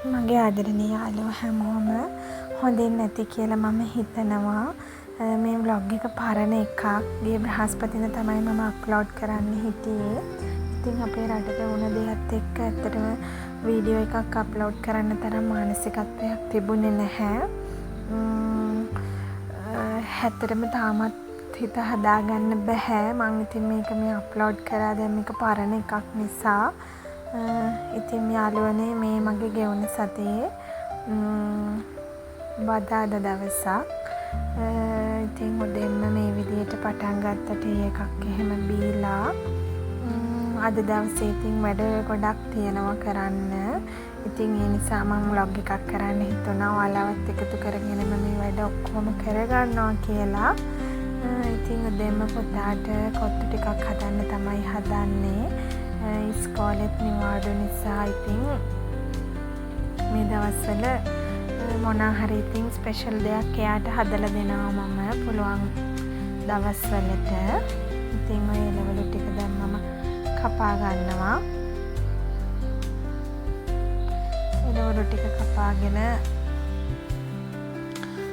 මගේ ආදරණීය යාළුවෝ හැමෝම හොඳින් නැති කියලා මම හිතනවා. මේ ව්ලොග් එක පරණ එකක්. ගිය බ්‍රහස්පතින්දා තමයි මම අප්ලෝඩ් කරන්න හිටියේ. ඉතින් අපේ රටේ වුණ දේත් එක්ක ඇත්තටම වීඩියෝ එකක් අප්ලෝඩ් කරන්න තරම් මානසිකත්වයක් තිබුණේ නැහැ. ඇත්තටම තාමත් හිත හදාගන්න බැහැ. මං ඉතින් මේක මේ අප්ලෝඩ් කරා දැන් මේක පරණ එකක් නිසා. ඉතින් යාළුවනේ මේ මගේ ගෙවුණ සතියේ බදාද දවසක්. ඉතින් උදෙන්ම මේ විදියට පටන් ගත්ත ටී එකක් එහෙම බීලා අද දවසේ ඉතින් වැඩ ගොඩක් තියෙනවා කරන්න. ඉතින් ඒ නිසා මම vlog එකක් කරන්න හිතුණා. ඔයාලවත් එකතු කරගෙන මේ වැඩ ඔක්කොම කරගන්නවා කියලා. ඉතින් උදෙන්ම පුතාට කොත්තු ටිකක් හදන්න තමයි හදන්නේ. ඉස්කෝලෙත් නිවාඩු නිසා ඉතින් මේ දවස්වල මොනා හරි ඉතින් ස්පෙෂල් දෙයක් එයාට හදලා දෙනවා මම පුළුවන් දවස්වලට. ඉතින් ඔය එළවලු ටික දැන් මම කපා ගන්නවා. එළවලු ටික කපාගෙන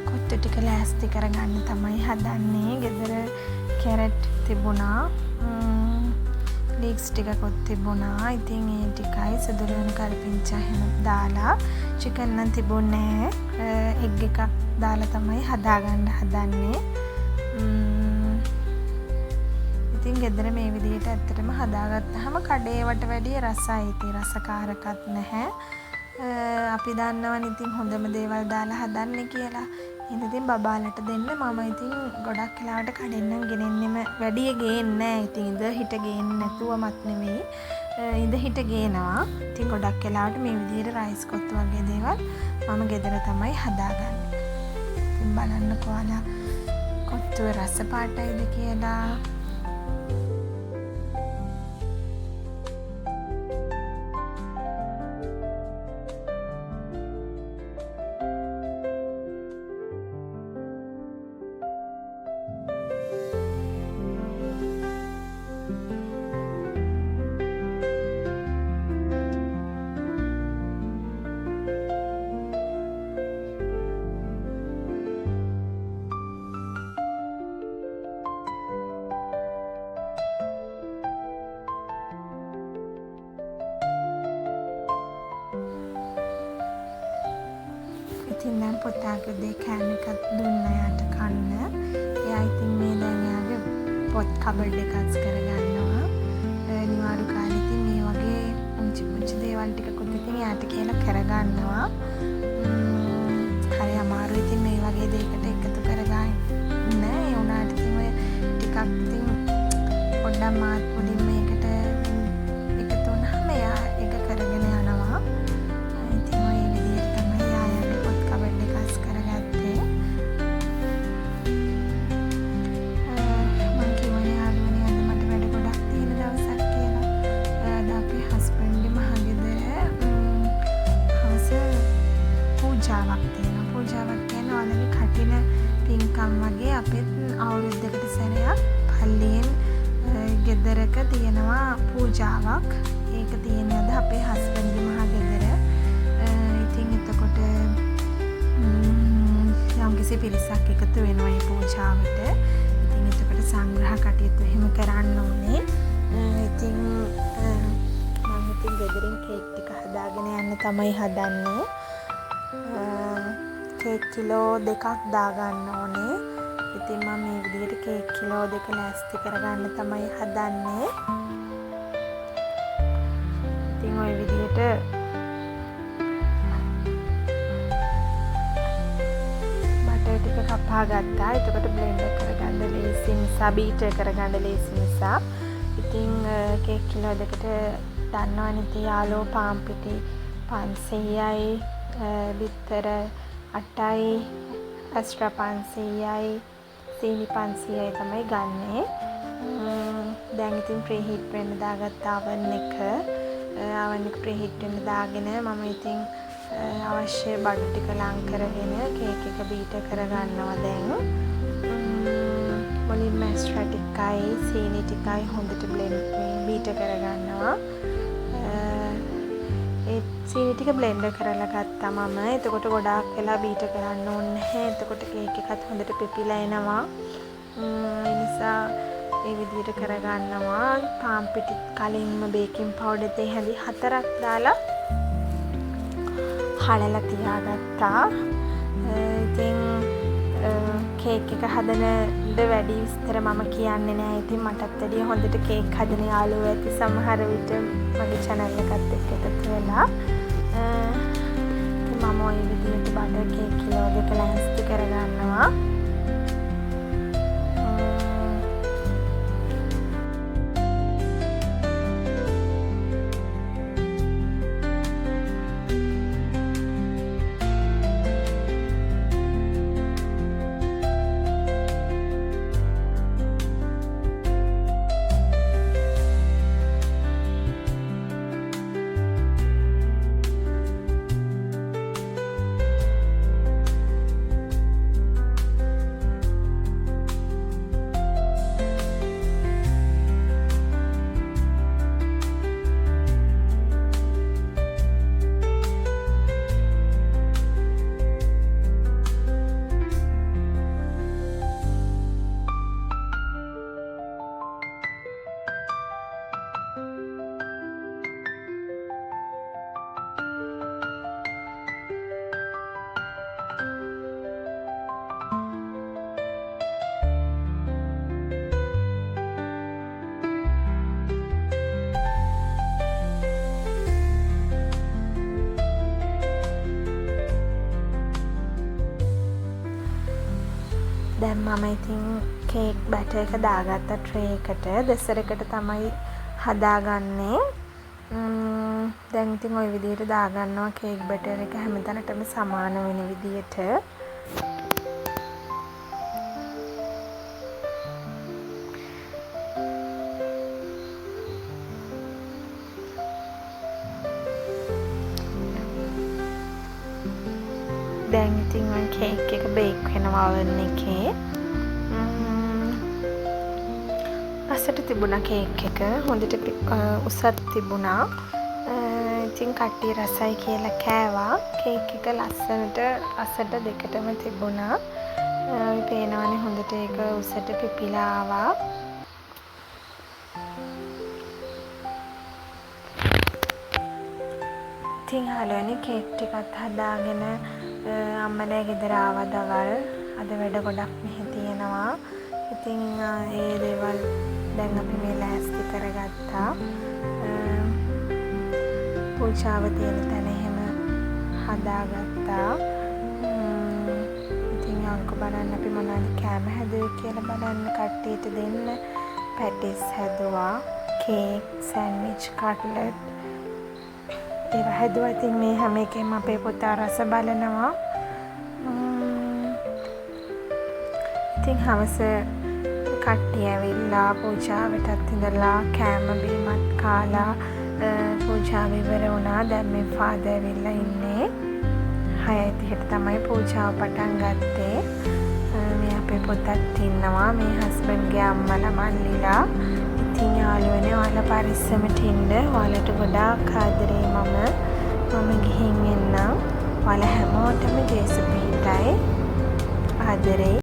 කොත්තු ටික ලෑස්ති කරගන්න තමයි හදන්නේ. ගෙදර කැරට් තිබුණා. ලීක්ස් ටිකකුත් තිබුණා. ඉතින් ඒ ටිකයි සුදුලුණු කරපිංචා එහෙම දාලා චිකන් නම් තිබුණේ නැහැ. එග් එකක් දාලා තමයි හදාගන්න හදන්නේ. ඉතින් ගෙදර මේ විදිහට ඇත්තටම හදාගත්තාම කඩේවට වැඩිය රසයි. ඉතින් රසකාරකත් නැහැ. අපි දන්නවනේ ඉතින් හොඳම දේවල් දාලා හදන්නේ කියලා. ඉතින් බබාලට දෙන්න මම ඉතින් ගොඩක් වෙලාවට කඩෙන් නම් ගෙනෙන්නෙම වැඩිය ගේන්නේ නැහැ. ඉතින් ඉඳ හිට ගේන්නේ නැතුවමත් නෙමෙයි. ඉඳ හිට ගේනවා. ඉතින් ගොඩක් වෙලාවට මේ විදිහට රයිස් කොත්තු වගේ දේවල් මම ගෙදර තමයි හදාගන්නේ. ඉතින් බලන්නකෝ ඔයාලා කොත්තුවේ රස පාටයිද කියලා. ඉතින් දැන් පුතාගේ දේ කෑම එකක් දුන්නා යාට කන්න. එයා ඉතින් මේ දැන් යාගේ පොත් කබඩ් එකක් කරගන්නවා. නිවාඩු කාලේ ඉතින් මේ වගේ පුංචි දේවල් ටිකකුත් ඉතින් යාට කියලා කරගන්නවා. හරි අමාරුයි ඉතින් මේ වගේ දෙයකට එකතු කරගන්න. ඒ වුණාට ඉතින් ඔය ටිකක් ඉතින් පොඩ්ඩක් මාත් පොඩි මේකට එකතු වුණාම එයා ඒක කරගෙන යනවා. ඉතින් ඔය විදිහට තමයි යායාගේ පොත් කබඩ් එකක් කරගත්තේ. මම කිව්වනේ යාළුවනේ අද මට වැඩ ගොඩක් තියෙන දවසක් කියලා. අද අපේ හස්බන්ඩ්ගේ මහගෙදර හවස පූජාවක් තියෙනවා. පූජාවක් කියන්නේ ඔයාලගේ කටින පින්කම් වගේ අපිත් අවුරුද්දකට සැරයක් පල්ලියෙන් ගෙදරක තියෙනවා පූජාවක්. ඒක තියෙන්නේ අද අපේ හස්බන්ඩ්ගේ මහගෙදර. ඉතින් එතකොට යම්කිසි පිරිසක් එකතු වෙනවා මේ පූජාවට. ඉතින් එතකොට සංග්‍රහ කටයුතු එහෙම කරන්න ඕනේ. ඉතින් මම ඉතින් ගෙදරින් කේක් ටික හදාගෙන යන්න තමයි හදන්නේ. කේක් කිලෝ 2ක් දාගන්න ඕනේ. ඉතින් මම මේ විදිහට කේක් කිලෝ 2 ලෑස්ති කරගන්න තමයි හදන්නේ. ඉතින් ওই විදිහට බටර් ටික කපා ගත්තා. එතකොට බ්ලෙන්ඩර් කරගන්න ලේසි නිසා, බීටර් කරගන්න ලේසි නිසා. ඉතින් කේක් කිලෝ 2කට දන්නවනේ ඉතින් යාළුවෝ පාන් පිටි 500යි, බිත්තර 8යි, ඇස්ට්‍රා 500යි, සීනි 500යි තමයි ගන්නෙ. දැන් ඉතින් ප්‍රීහීට් වෙන්න දාගත්ත oven එක ප්‍රීහීට් වෙන්න දාගෙන මම ඉතින් අවශ්‍ය බඩු ටික ලං කරගෙන කේක් එක බීටර් කරගන්නවා දැන්. මුලින්ම ඇස්ට්‍රා ටිකයි සීනි ටිකයි හොඳට බීටර් කරගන්නවා. ඒ සීනි ටික බ්ලෙන්ඩ් කරලා ගත්තා මම. එතකොට ගොඩාක් වෙලා බීට කරන්න ඕනේ නැහැ. එතකොට කේක් එකත් හොඳට පිපිලා එනවා. ඒ නිසා ඒ විදිහට කරගන්නවා. පාන් පිටි කලින්ම බේකින් පවුඩර් දෙක හැඳි 4ක් දාලා හලලා තියාගත්තා. ඉතින් කේක් එක හදනද වැඩි විස්තර මම කියන්නේ නැහැ. ඉතින් මටත් වැඩිය හොඳට කේක් හදන යාළුවෝ ඇති සමහර විට මගේ channel එකත් එක්ක එකතු වෙලා. ඉතින් මම ওই විදිහට බටර් කේක් කිලෝ 2 ලෑස්ති කරගන්නවා. දැන් මම ඉතින් කේක් බැටර් එක දාගත්ත ට්‍රේ එකට දෙසරකට තමයි හදාගන්නේ. දැන් ඉතින් ওই විදිහට දාගන්නවා කේක් බැටර් එක හැමතැනටම සමාන වෙන විදිහට. දැන් ඉතින් මම කේක් එක බේක් වෙනවා oven එකේ. පස්සට තිබුණා කේක් එක හොඳට උසත් තිබුණා. ඉතින් කට්ටිය රසයි කියලා කෑවා. කේක් එක ලස්සනට අසට දෙකටම තිබුණා. පේනවනේ හොඳට ඒක උසට පිපිලා ආවා. ඉතින් හලුවනේ කේක් ටිකත් හදාගෙන අම්මලා ගෙදර ආවා දවල්. අද වැඩ ගොඩක් මෙහෙ තියෙනවා. ඉතින් ඒ දේවල් දැන් අපි මේ ලෑස්ති කරගත්තා. පූජාව තියෙන තැන එහෙම හදාගත්තා. ඉතින් අංක බලන්න අපි මොනවද කෑම හැදුවේ කියලා බලන්න කට්ටියට දෙන්න. පැටිස් හැදුවා, කේක්, සෑන්ඩ්විච්, කට්ලට් ඒවා හැදුවා. ඉතින් මේ හැම එකෙම අපේ පුතා රස බලනවා. ඉතින් හවස කට්ටිය ඇවිල්ලා පූජාවටත් ඉඳලා කෑම බීමත් කාලා පූජාව ඉවර වුණා. දැන් මේ ෆාදර් ඇවිල්ලා ඉන්නේ. 6:30ට තමයි පූජාව පටන් ගත්තේ. මේ අපේ පුතත් ඉන්නවා. මේ හස්බන්ඩ්ගේ අම්මලා මල්ලිලා. ඉතින් යාළුවනේ ඔයාලා පරිස්සමට ඉන්න. ඔයාලට ගොඩාක් ආදරේ මම ගිහින් එන්නම්. ඔයාලා හැමෝටම ජේසුස් පිහිටයි. ආදරේ.